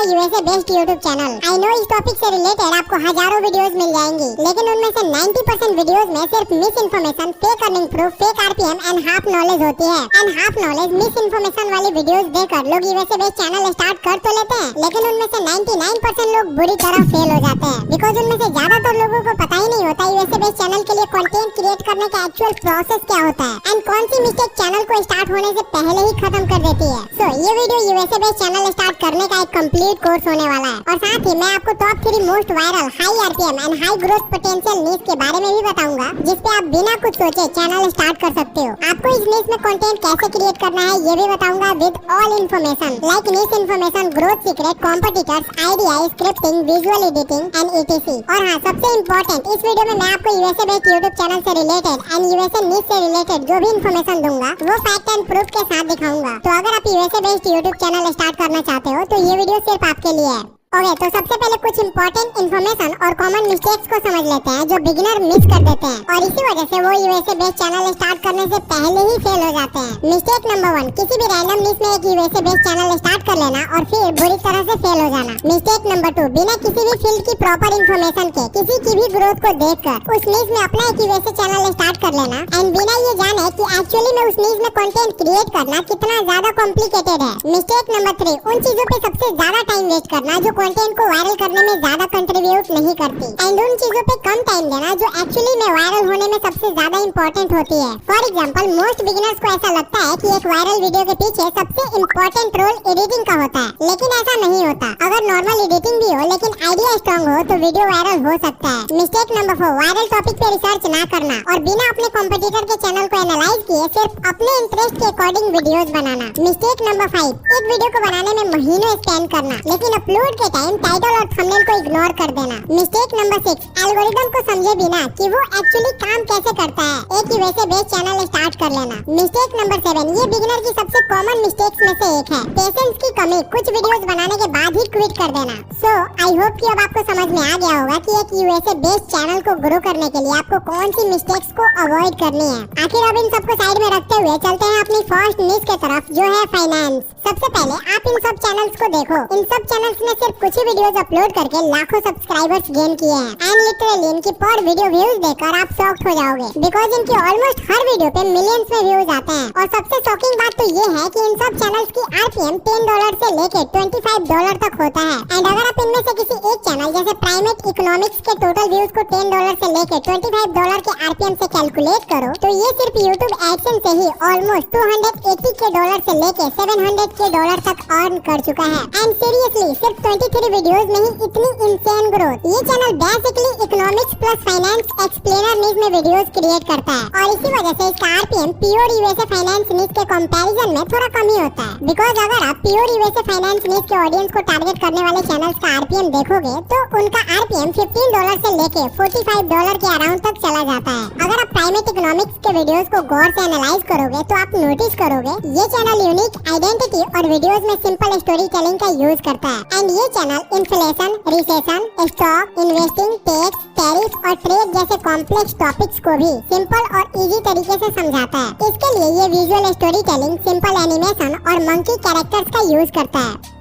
USA based YouTube channel. I know इस topic से related आपको हजारों वीडियोस मिल जाएंगी, लेकिन उनमें से 90% वीडियोस में सिर्फ miss information, fake earning proof, fake RPM and half knowledge होती है। And half knowledge, miss information वाली वीडियोस देखकर लोग यूएसए बेस्ड चैनल स्टार्ट कर तो लेते हैं, लेकिन उनमें से 99% लोग बुरी तरह फेल हो जाते हैं, बिकॉज उनमें से ज्यादातर लोगों को पता ही नहीं होता यूएसए बेस्ड चैनल के लिए कंटेंट क्रिएट करने का एक्चुअल प्रोसेस क्या होता है एंड कौन सी मिस्टेक चैनल को स्टार्ट होने से पहले ही खत्म कर देती है। सो ये video USA based channel start करने का एक कंप्लीट कोर्स होने वाला है, और साथ ही मैं आपको top 3 most viral, high RPM and high growth potential niche के बारे में भी बताऊंगा, जिस पे आप बिना कुछ सोचे चैनल स्टार्ट कर सकते हो। आपको इस नीश में कंटेंट कैसे क्रिएट करना है ये भी बताऊंगा with all information like niche information, growth secret, competitors, idea, scripting, visual editing and etc। और हाँ, सबसे इम्पोर्टेंट, इस वीडियो में मैं आपको यूएसए बेस्ड यूट्यूब चैनल से रिलेटेड एंड यूएसए नीश से रिलेटेड जो भी इन्फॉर्मेशन दूंगा वो फैक्ट एंड प्रूफ के साथ दिखाऊंगा। तो अगर आप USA based YouTube channel start करना चाहते हो तो ये वीडियो सिर्फ आपके लिए है। ओके, तो सबसे पहले कुछ इंपॉर्टेंट इन्फॉर्मेशन और कॉमन मिस्टेक्स को समझ लेते हैं जो बिगिनर मिस कर देते हैं, और इसी वजह से वो यूएसए बेस्ड चैनल स्टार्ट करने से पहले ही फेल हो जाते हैं। मिस्टेक नंबर 1, किसी भी रैंडम नीश में एक यूएसए बेस्ड चैनल स्टार्ट कर लेना और फिर बुरी तरह से फेल हो जाना। मिस्टेक नंबर 2, बिना किसी भी फील्ड की प्रॉपर इन्फॉर्मेशन के किसी की भी ग्रोथ को देखकर उस नीश में अपना एक यूएसए चैनल स्टार्ट कर लेना एंड बिना ये जाने कि एक्चुअली में उस नीश में कंटेंट क्रिएट करना कितना ज्यादा कॉम्प्लिकेटेड है। मिस्टेक नंबर 3, उन चीजों पे सबसे ज्यादा टाइम वेस्ट करना जो कंटेंट को वायरल करने में ज्यादा कंट्रीब्यूट नहीं करती, एंड उन चीजों पे कम टाइम देना जो एक्चुअली में वायरल होने में सबसे ज्यादा इंपॉर्टेंट होती है। फॉर एग्जांपल, मोस्ट बिगिनर्स को ऐसा लगता है कि एक वायरल वीडियो के पीछे सबसे इम्पोर्टेंट रोल एडिटिंग का होता है, लेकिन ऐसा नहीं होता। अगर नॉर्मल एडिटिंग भी हो लेकिन आइडिया स्ट्रॉन्ग हो तो वीडियो वायरल हो सकता है। मिस्टेक नंबर 4, वायरल टॉपिक पे रिसर्च ना करना और बिना अपने कॉम्पिटिटर के चैनल को एनालाइज किए सिर्फ अपने इंटरेस्ट के अकॉर्डिंग वीडियोस बनाना। मिस्टेक नंबर 5, एक वीडियो को बनाने में महीनों स्पेंड करना लेकिन अपलोड के टाइम टाइटल और थंबनेल को इग्नोर कर देना। मिस्टेक नंबर 6, एल्गोरिदम को समझे बिना कि वो एक्चुअली काम कैसे करता है एक यूएसए बेस्ड चैनल स्टार्ट कर लेना। मिस्टेक नंबर 7, ये बिगिनर की सबसे कॉमन मिस्टेक्स में से एक है, पेशेंस की कमी, कुछ वीडियोस बनाने के बाद ही क्विट कर देना। सो आई होप कि अब आपको समझ में आ गया होगा कि एक यूएसए बेस्ड चैनल को ग्रो करने के लिए आपको कौन सी मिस्टेक्स को अवॉइड करनी है। आखिर अब इन सबको साइड में रखते हुए चलते हैं अपनी फर्स्ट नीश के तरफ जो है फाइनेंस। सबसे पहले आप इन सब चैनल्स को देखो, इन सब चैनल्स ने सिर्फ कुछ ही वीडियोस अपलोड करके लाखों सब्सक्राइबर्स गेन किए हैं, एंड लिटरली इनकी पर वीडियो व्यूज देखकर आप शॉक्ड हो जाओगे, बिकॉज इनकी ऑलमोस्ट हर वीडियो पे मिलियंस में व्यूज आते हैं। और सबसे शॉकिंग बात तो ये है कि इन सब चैनल्स की आरपीएम $10 से लेके $25 तक होता है, एंड अगर आप इनमें से किसी एक चैनल जैसे प्राइमेट इकोनॉमिक्स के टोटल व्यूज को $10 से लेके $25 के आरपीएम से कैलकुलेट करो तो ये सिर्फ यूट्यूब एडसेंस से ही ऑलमोस्ट $280 से लेके $700 तक अर्न कर चुका है। एंड सीरियसली सिर्फ 23 वीडियोस में ही इतनी इंसेन ग्रोथ। ये channel basically economics plus finance explainer niche में वीडियोस क्रिएट करता है, और इसी वजह से इसका आरपीएम प्योर यूएसए फाइनेंस नीश के कंपैरिजन में थोड़ा कम ही होता है। बिकॉज अगर आप प्योर यूएसए फाइनेंस नीश के ऑडियंस को टारगेट करने वाले चैनल्स का आरपीएम देखोगे तो उनका आरपीएम $15 से लेके $45 के अराउंड तक चला जाता है। अगर आप प्राइमेट इकोनॉमिक्स के वीडियोस को गौर से एनालाइज करोगे तो आप नोटिस करोगे ये चैनल यूनिक आइडेंटिटी और वीडियोस में सिंपल स्टोरी टेलिंग का यूज करता है, एंड ये channel inflation, recession, stock, investing, tax, tariff और ट्रेड जैसे कॉम्प्लेक्स टॉपिक्स को भी सिंपल और इजी तरीके से समझाता है। इसके लिए ये visual story telling, simple animation और मंकी कैरेक्टर्स का यूज करता है।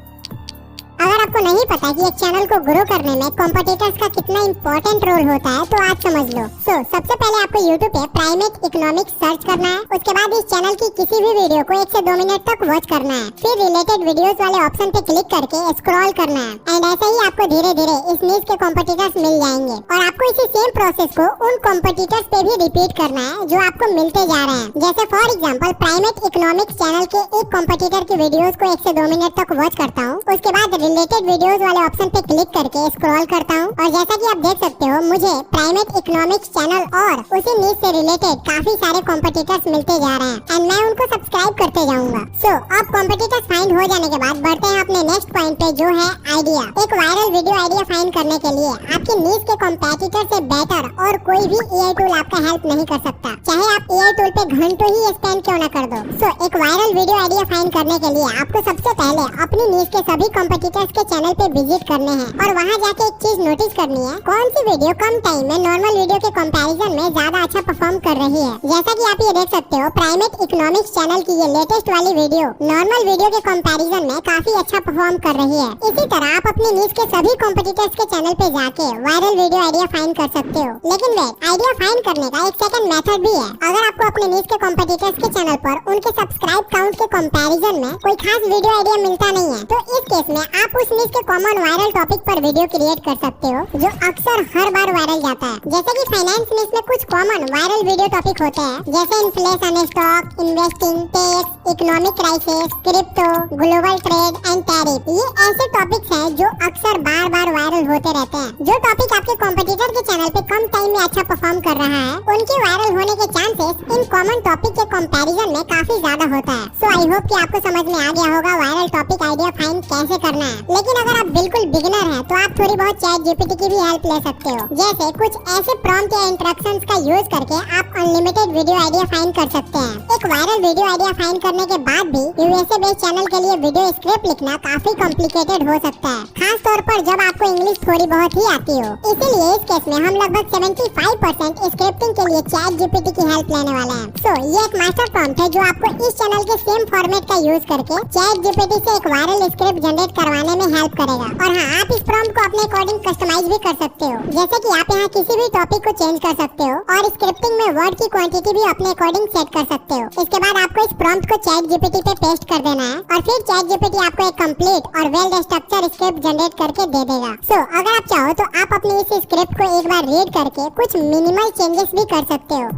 अगर आपको नहीं पता कि एक चैनल को ग्रो करने में कॉम्पिटिटर्स का कितना इंपॉर्टेंट रोल होता है तो आज समझ लो। सबसे पहले आपको YouTube पे प्राइमेट इकोनॉमिक्स सर्च करना है, उसके बाद इस चैनल की किसी भी वीडियो को 1 से 2 मिनट तक वॉच करना है, फिर रिलेटेड वीडियोस वाले ऑप्शन पे क्लिक करके स्क्रॉल करना है, एंड ऐसे ही आपको धीरे धीरे इस नीश के कॉम्पिटिटर्स मिल जाएंगे, और आपको इसी सेम प्रोसेस को उन कॉम्पिटिटर्स पे भी रिपीट करना है जो आपको मिलते जा रहे हैं। जैसे for example primate economics channel के एक कॉम्पिटिटर की वीडियोस को 1 से 2 मिनट तक वॉच करता हूँ, उसके बाद रिलेटेड वीडियोस वाले ऑप्शन पे क्लिक करके स्क्रॉल करता हूँ, और जैसा कि आप देख सकते हो मुझे प्राइमेट इकोनॉमिक्स चैनल और उसी नीश से रिलेटेड काफी सारे कॉम्पिटिटर्स मिलते जा रहे हैं, एंड मैं उनको सब्सक्राइब करते जाऊंगा। अब कॉम्पिटिटर्स फाइंड हो जाने के बाद बढ़ते हैं अपने नेक्स्ट पॉइंट पे जो है आइडिया। एक वायरल वीडियो आइडिया फाइंड करने के लिए आपके नीश के कॉम्पिटिटर से बेटर और कोई भी एआई टूल आपका हेल्प नहीं कर सकता, चाहे आप एआई टूल पे घंटों ही स्पेंड क्यों न कर दो। एक वायरल वीडियो आइडिया फाइंड करने के लिए आपको सबसे पहले अपनी नीश के सभी कॉम्पिटिटर्स के चैनल पे विजिट करने हैं और वहाँ जाके एक चीज नोटिस करनी है, कौन सी वीडियो कम टाइम में नॉर्मल वीडियो के कंपैरिजन में ज्यादा अच्छा परफॉर्म कर रही है। जैसा कि आप ये देख सकते हो, प्राइमेट इकोनॉमिक्स चैनल की ये लेटेस्ट वाली वीडियो नॉर्मल वीडियो के कंपैरिजन में काफी अच्छा परफॉर्म कर रही है। इसी तरह आप अपनी नीश के सभी कॉम्पिटिटर्स के चैनल पे जाके वायरल वीडियो आइडिया फाइंड कर सकते हो। लेकिन वेट, आइडिया फाइंड करने का एक सेकंड मेथड भी है। अगर आपको अपने नीश के कॉम्पिटिटर्स के चैनल पर उनके सब्सक्राइब काउंट के कंपैरिजन में कोई खास वीडियो आइडिया मिलता नहीं है, तो इस केस में आप उस नीश के कॉमन वायरल टॉपिक पर वीडियो क्रिएट कर सकते हो जो अक्सर हर बार वायरल जाता है। जैसे कि फाइनेंस नीश में कुछ कॉमन वायरल वीडियो टॉपिक होते हैं, जैसे inflation, stock, investing, tax, economic crisis, crypto, global trade and tariff. ये ऐसे टॉपिक्स हैं जो अक्सर बार बार वायरल होते रहते हैं। जो टॉपिक आपके कॉम्पिटिटर के चैनल पे कम टाइम में अच्छा परफॉर्म कर रहा है, उनके वायरल होने के चांसेस इन कॉमन टॉपिक के कंपैरिजन में काफी ज्यादा होता है। सो आई होप कि आपको समझ में आ गया होगा वायरल टॉपिक आइडिया फाइंड कैसे करना है। लेकिन अगर आप बिल्कुल बिगिनर हैं, तो आप थोड़ी बहुत चैट जीपीटी की भी हेल्प ले सकते हो। जैसे कुछ ऐसे प्रॉम्प्ट या इंस्ट्रक्शंस का यूज करके आप अनलिमिटेड वीडियो आइडिया फाइंड कर सकते हैं। एक वायरल वीडियो आइडिया फाइंड करने के बाद भी यूएसए बेस्ड चैनल के लिए वीडियो स्क्रिप्ट लिखना काफी कॉम्प्लिकेटेड हो सकता है, खास तौर पर जब आपको इंग्लिश थोड़ी बहुत ही आती हो। इसीलिए इस केस में हम लगभग 75% स्क्रिप्टिंग के लिए चैट जीपीटी की हेल्प लेने वाले हैं। सो ये एक मास्टर प्रॉम्प्ट है जो आपको इस चैनल के सेम फॉर्मेट का यूज करके चैट जीपीटी से एक वायरल स्क्रिप्ट जनरेट करवाने में हेल्प करेगा। और हाँ, आप इस प्रॉम्प्ट को अपने अकॉर्डिंग कस्टमाइज भी कर सकते हो। जैसे कि आप यहाँ किसी भी टॉपिक को चेंज कर सकते हो और स्क्रिप्टिंग में वर्ड की क्वांटिटी भी अपने अकॉर्डिंग सेट कर सकते हो। इसके बाद आपको इस प्रॉम्प्ट को चैट जीपीटी पे पेस्ट कर देना है और फिर चैट जीपीटी आपको एक कंप्लीट और वेल स्ट्रक्चर स्क्रिप्ट जनरेट करके दे देगा। सो अगर आप चाहो तो आप अपनी इस स्क्रिप्ट को एक बार रीड करके कुछ मिनिमल चेंजेस भी कर सकते हो।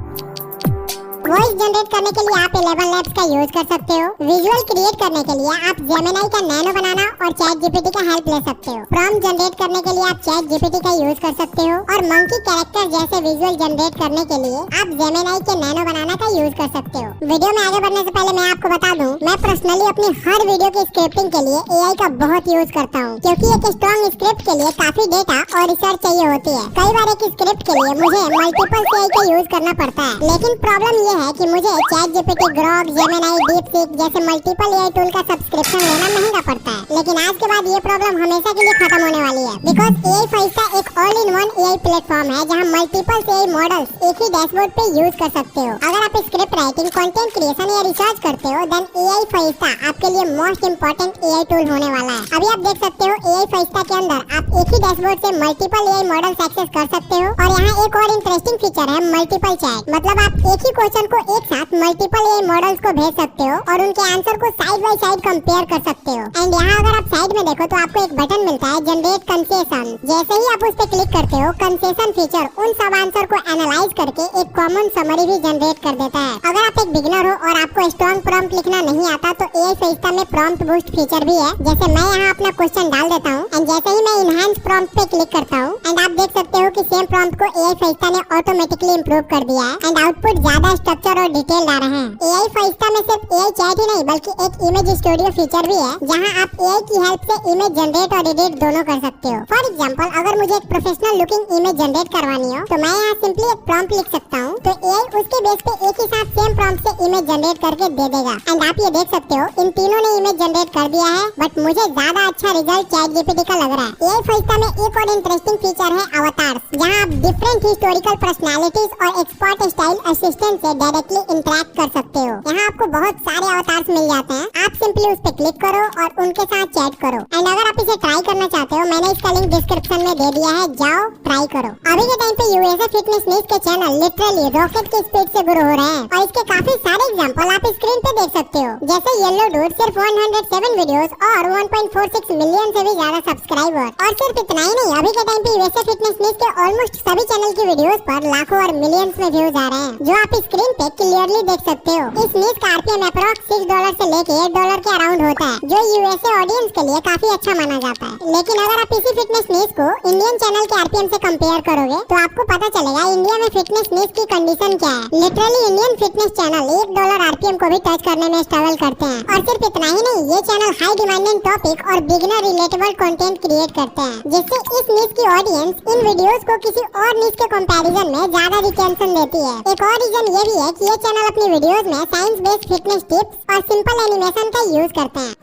वॉइस जनरेट करने के लिए आप 11 लैब्स का यूज कर सकते हो। विजुअल क्रिएट करने के लिए आप जेमिनी का नैनो बनाना और चैट जीपीटी का हेल्प ले सकते हो। प्रॉम्प्ट जनरेट करने के लिए आप चैट जीपीटी का यूज कर सकते हो और मंकी कैरेक्टर जैसे विजुअल जनरेट करने के लिए आप जेमिनी के नैनो बनाना का यूज कर सकते हो। वीडियो में आगे बढ़ने से पहले मैं आपको बता दूं, मैं पर्सनली अपनी हर वीडियो की स्क्रिप्टिंग के लिए एआई का बहुत यूज करता हूँ, क्योंकि एक स्ट्रॉन्ग स्क्रिप्ट के लिए काफी डेटा और रिसर्च चाहिए होती है। कई बार एक स्क्रिप्ट के लिए मुझे मल्टीपल एआई का यूज करना पड़ता है, लेकिन प्रॉब्लम ये है कि मुझे chat GPT, Grok, Gemini, DeepSeek जैसे मल्टीपल एआई टूल का सब्सक्रिप्शन लेना महंगा पड़ता है। लेकिन आज के बाद ये प्रॉब्लम हमेशा के लिए खत्म होने वाली है, बिकॉज एआई फरिश्ता एक all in one AI platform है जहां मल्टीपल एआई मॉडल्स एक ही डैशबोर्ड पे यूज कर सकते हो। अगर आप स्क्रिप्ट राइटिंग, कंटेंट क्रिएशन या रिसर्च करते हो, देन एआई फरिश्ता आपके लिए मोस्ट इंपोर्टेंट एआई टूल होने वाला है। अभी आप देख सकते हो एआई फरिश्ता के अंदर आप एक ही डैशबोर्ड से मल्टीपल एआई मॉडल्स एक्सेस कर सकते हो। और यहाँ एक और इंटरेस्टिंग फीचर है मल्टीपल चैट, मतलब आप एक ही क्वेश्चन को एक साथ मल्टीपल एआई मॉडल्स को भेज सकते हो और उनके आंसर को साइड बाय साइड कंपेयर कर सकते हो। एंड यहाँ अगर आप साइड में देखो तो आपको एक बटन मिलता है जनरेट कंसेशन। जैसे ही आप उस पर क्लिक करते हो, कंसेशन फीचर उन सब आंसर को एनालाइज करके एक कॉमन समरी भी जनरेट कर देता है। अगर आप एक बिगिनर हो और आपको स्ट्रॉन्ग प्रॉम्प्ट लिखना नहीं आता, तो एआई फरिश्ता में प्रॉम्प्ट बूस्ट फीचर भी है। जैसे मैं यहाँ अपना क्वेश्चन डाल देता हूँ एंड जैसे ही मैं इनहैंस प्रॉम्प्ट पे क्लिक करता हूँ एंड आप देख सकते हो कि सेम प्रॉम्प्ट को एआई फरिश्ता ने ऑटोमेटिकली इंप्रूव कर दिया है एंड आउटपुट ज्यादा स्ट्रक्चर और डिटेल आ रहे हैं। एआई फरिश्ता में सिर्फ एआई चैट ही नहीं बल्कि एक इमेज स्टूडियो फीचर भी है, जहां आप एआई की हेल्प से इमेज जनरेट और एडिट दोनों कर सकते हो। फॉर एग्जांपल, अगर मुझे एक प्रोफेशनल लुकिंग इमेज जनरेट करवानी हो, तो मैं यहाँ सिंपली एक प्रॉम्प्ट लिख सकता हूँ, तो एआई उसके बेस पे एक ही साथ सेम प्रॉम्प्ट से इमेज जनरेट करके दे देगा। एंड आप ये देख सकते हो इन तीनों ने इमेज जनरेट कर दिया है, बट मुझे ज्यादा अच्छा रिजल्ट चैट जीपीटी का लग रहा है। एआई फरिश्ता में एक और इंटरेस्टिंग फीचर है अवतार्स, जहाँ आप डिफरेंट हिस्टोरिकल पर्सनालिटीज और एक्सपर्ट स्टाइल असिस्टेंट से डायरेक्टली इंटरेक्ट कर सकते हो। यहाँ आपको बहुत सारे अवतार्स मिल जाते हैं, आप सिंपली उस पे क्लिक करो और उनके साथ चैट करो। एंड अगर आप इसे ट्राई करना चाहते हो, मैंने इसका लिंक डिस्क्रिप्शन में दे दिया है, जाओ ट्राई करो। अभी के टाइम पे यूएसए फिटनेस नीश के चैनल लिटरली रॉकेट की स्पीड से ग्रो हो रहे हैं और इसके काफी सारे एग्जांपल आप स्क्रीन पे देख सकते हो। जैसे येलो डूड सिर्फ 107 वीडियोस और 1.46 मिलियन से भी ज्यादा सब्सक्राइबर। और सिर्फ इतना ही नहीं, अभी के टाइम पे यूएसए फिटनेस नीश के ऑलमोस्ट सभी चैनल की वीडियोस पर लाखों और मिलियंस में व्यूज आ रहे हैं, जो आप स्क्रीन पे क्लियरली देख सकते हो। इस नीश का आरपीएम अप्रॉक्स $6 से लेके $8 के अराउंड होता है, जो यूएसए ऑडियंस के लिए काफी अच्छा माना जाता है। लेकिन अगर आप इसी फिटनेस नीश को इंडियन चैनल के आरपीएम से कंपेयर करोगे, तो आपको पता चलेगा इंडिया में फिटनेस नीश की कंडीशन क्या है। Literally Indian fitness channel $1 RPM को भी टच करने में स्ट्रगल करते हैं। और सिर्फ इतना ही नहीं, ये चैनल हाई डिमांडिंग टॉपिक और बिगिनर रिलेटेबल कंटेंट क्रिएट करते हैं, जिससे इस नीश की ऑडियंस इन वीडियोस को किसी और नीश के कंपैरिजन में ज्यादा रिटेंशन देती है। एक और रीजन ये भी है कि ये चैनल अपनी वीडियोस में साइंस बेस्ड फिटनेस टिप्स और सिंपल एनिमेशन का यूज करते हैं।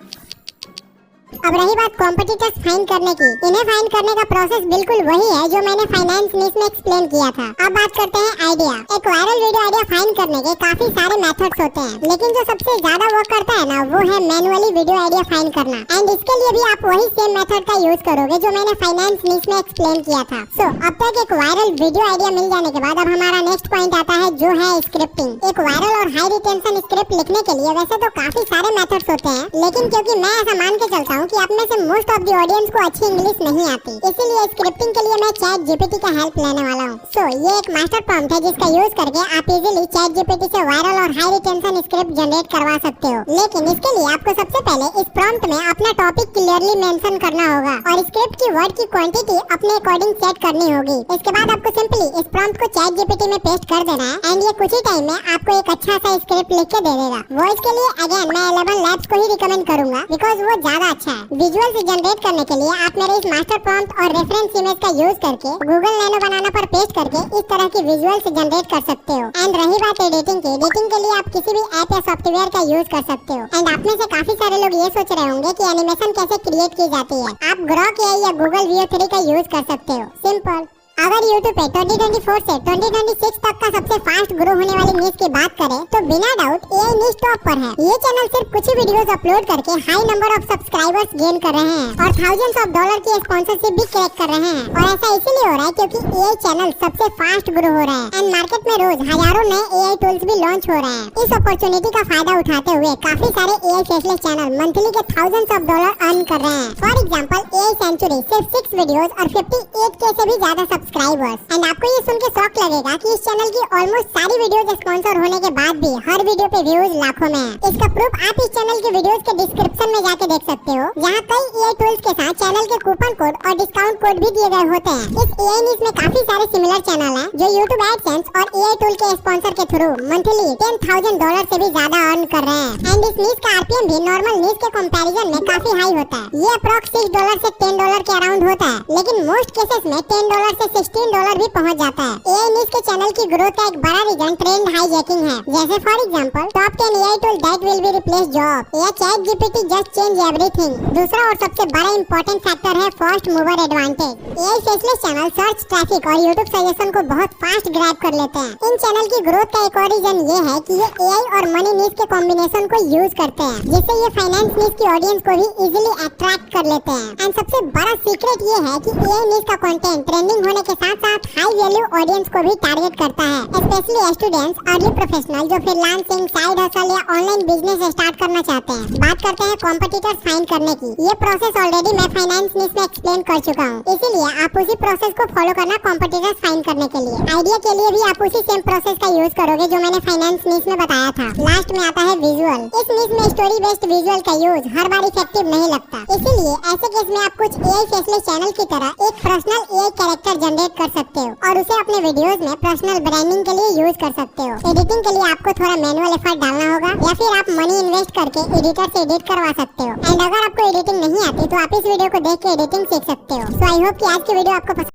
अब रही बात कॉम्पिटिटर्स फाइंड करने की, इन्हें फाइंड करने का प्रोसेस बिल्कुल वही है जो मैंने फाइनेंस न्यूज़ में एक्सप्लेन किया था। अब बात करते हैं आइडिया। एक वायरल वीडियो आइडिया फाइंड करने के काफी सारे मेथड्स होते हैं, लेकिन जो सबसे ज्यादा वर्क करता है ना, वो है मैनुअली वीडियो आइडिया फाइंड करना। एंड इसके लिए भी आप वही सेम मेथड का यूज करोगे जो मैंने फाइनेंस न्यूज़ में एक्सप्लेन किया था। सो अब तक एक वायरल वीडियो आइडिया मिल जाने के बाद अब हमारा नेक्स्ट पॉइंट आता है जो है स्क्रिप्टिंग। एक वायरल और हाई रिटेंशन स्क्रिप्ट लिखने के लिए वैसे तो काफी सारे मेथड्स होते हैं, लेकिन क्योंकि मैं ऐसा मान के चलता हूँ कि आप में से मोस्ट ऑफ द ऑडियंस को अच्छी इंग्लिश नहीं आती, इसीलिए स्क्रिप्टिंग के लिए मैं चैट जीपीटी का हेल्प लेने वाला हूँ। सो ये एक मास्टर प्रॉम्प्ट है जिसका यूज करके आप इजीली चैट जीपीटी से वायरल और हाई रिटेंशन स्क्रिप्ट जनरेट करवा सकते हो। लेकिन इसके लिए आपको सबसे पहले इस प्रॉम्प्ट में अपना टॉपिक क्लियरली मेंशन करना होगा और स्क्रिप्ट की वर्ड की क्वांटिटी अपने अकॉर्डिंग सेट करनी होगी। इसके बाद आपको सिंपली इस प्रॉम्प्ट को चैट जीपीटी में पेस्ट कर देना है एंड ये कुछ ही टाइम में आपको एक अच्छा सा स्क्रिप्ट लिख के दे देगा। वॉइस के लिए अगेन मैं 11 लैब्स को ही रिकमेंड करूंगा बिकॉज वो ज्यादा अच्छा है। विजुअल से जनरेट करने के लिए आप मेरे इस मास्टर प्रॉम्प्ट और रेफरेंस इमेज का यूज करके गूगल नैनो बनाना पर पेस्ट करके इस तरह की विजुअल से जनरेट कर सकते हो। एंड रही बात एडिटिंग की, एडिटिंग के लिए आप किसी भी ऐप या सॉफ्टवेयर का यूज कर सकते हो। एंड आप में से काफी सारे लोग ये सोच रहे होंगे कि एनिमेशन कैसे क्रिएट की जाती है। आप ग्रॉक या गूगल VO3 का यूज कर सकते हो। सिंपल। अगर YouTube पे 2024 से 2026 तक का सबसे फास्ट ग्रो होने वाली न्यूज़ की बात करें तो बिना डाउट AI न्यूज़ टॉप पर है। ये चैनल सिर्फ कुछ ही वीडियोस अपलोड करके high number of subscribers gain कर रहे हैं और थाउजेंड्स ऑफ डॉलर की स्पॉन्सरशिप भी क्रैक कर रहे हैं। और ऐसा इसीलिए हो रहा है क्योंकि AI चैनल सबसे फास्ट ग्रो हो रहा है एंड मार्केट में रोज हजारों नए AI टूल्स भी लॉन्च हो रहे हैं। इस अपॉर्चुनिटी का फायदा उठाते हुए काफी सारे AI फेसलेस चैनल मंथली के थाउजेंड्स ऑफ डॉलर अर्न कर रहे हैं। फॉर एग्जाम्पल AI सेंचुरी सिर्फ 6 वीडियोस और 58K से भी ज्यादा सब्सक्राइबर्स। एंड आपको ये सुन के शॉक लगेगा कि इस चैनल की ऑलमोस्ट सारी वीडियोस स्पॉन्सर होने के बाद भी हर वीडियो पे व्यूज लाखों में है। इसका प्रूफ आप इस चैनल के वीडियोस के डिस्क्रिप्शन में जाके देख सकते हो, जहाँ कई AI टूल्स के साथ चैनल के कूपन कोड और डिस्काउंट कोड भी दिए गए होते हैं। इस AI न्यूज़ में काफी सारे सिमिलर चैनल हैं जो YouTube एडसेंस और AI टूल के स्पॉन्सर के थ्रू मंथली $10,000 से भी ज्यादा अर्न कर रहे हैं। एंड इस न्यूज़ का RPM भी नॉर्मल न्यूज़ के कंपैरिजन में काफी हाई होता है। ये अप्रॉक्स $6 से $10 के अराउंड होता है, लेकिन मोस्ट केसेस में $10 से $16 भी पहुंच जाता है। AI न्यूज़ के चैनल की ग्रोथ का एक बड़ा रीजन ट्रेंड हाईजैकिंग है। जैसे for example top 10 AI tool that will be replace job या ChatGPT just change everything. दूसरा और सबसे बड़ा इंपॉर्टेंट फैक्टर है fast mover advantage. AI faceless channel search traffic और YouTube सजेशन को बहुत फास्ट ग्रैब कर लेते हैं। इन चैनल की ग्रोथ का एक और रीजन ये है कि ये AI और मनी न्यूज़ के कॉम्बिनेशन को यूज करते हैं, जिससे ये फाइनेंस न्यूज़ की ऑडियंस को भी इजीली अट्रैक्ट कर लेते हैं। एंड सबसे बड़ा सीक्रेट ये है कि AI न्यूज़ का कंटेंट ट्रेंडिंग होने के साथ साथ हाई वैल्यू ऑडियंस को भी टारगेट करता है, स्पेशली स्टूडेंट्स, अर्ली प्रोफेशनल जो फ्रीलांसिंग, साइड हसल या ऑनलाइन बिजनेस स्टार्ट करना चाहते हैं। बात करते हैं कॉम्पिटिटर्स फाइंड करने की। ये प्रोसेस ऑलरेडी मैं फाइनेंस न्यूज़ में एक्सप्लेन कर चुका हूँ, इसीलिए आप उसी प्रोसेस को फॉलो करना कॉम्पिटिटर्स फाइंड करने के लिए। आइडिया के लिए भी आप उसी सेम प्रोसेस का यूज करोगे जो मैंने फाइनेंस न्यूज़ में बताया था। लास्ट में आता है विजुअल। इस न्यूज़ में स्टोरी बेस्ड विजुअल का यूज हर बार इफेक्टिव नहीं लगता, इसीलिए ऐसे केस में आप कुछ AI फेसलेस चैनल की तरह एक पर्सनल AI कैरेक्टर जनरेट कर सकते हो और उसे अपने वीडियोस में पर्सनल ब्रांडिंग के लिए यूज कर सकते हो। एडिटिंग के लिए आपको थोड़ा मैनुअल एफर्ट डालना होगा या फिर आप मनी इन्वेस्ट करके एडिटर से एडिट करवा सकते हो। एंड अगर आपको एडिटिंग नहीं आती तो आप इस वीडियो को देख के एडिटिंग सीख सकते हो। सो आई होप कि आज की वीडियो आपको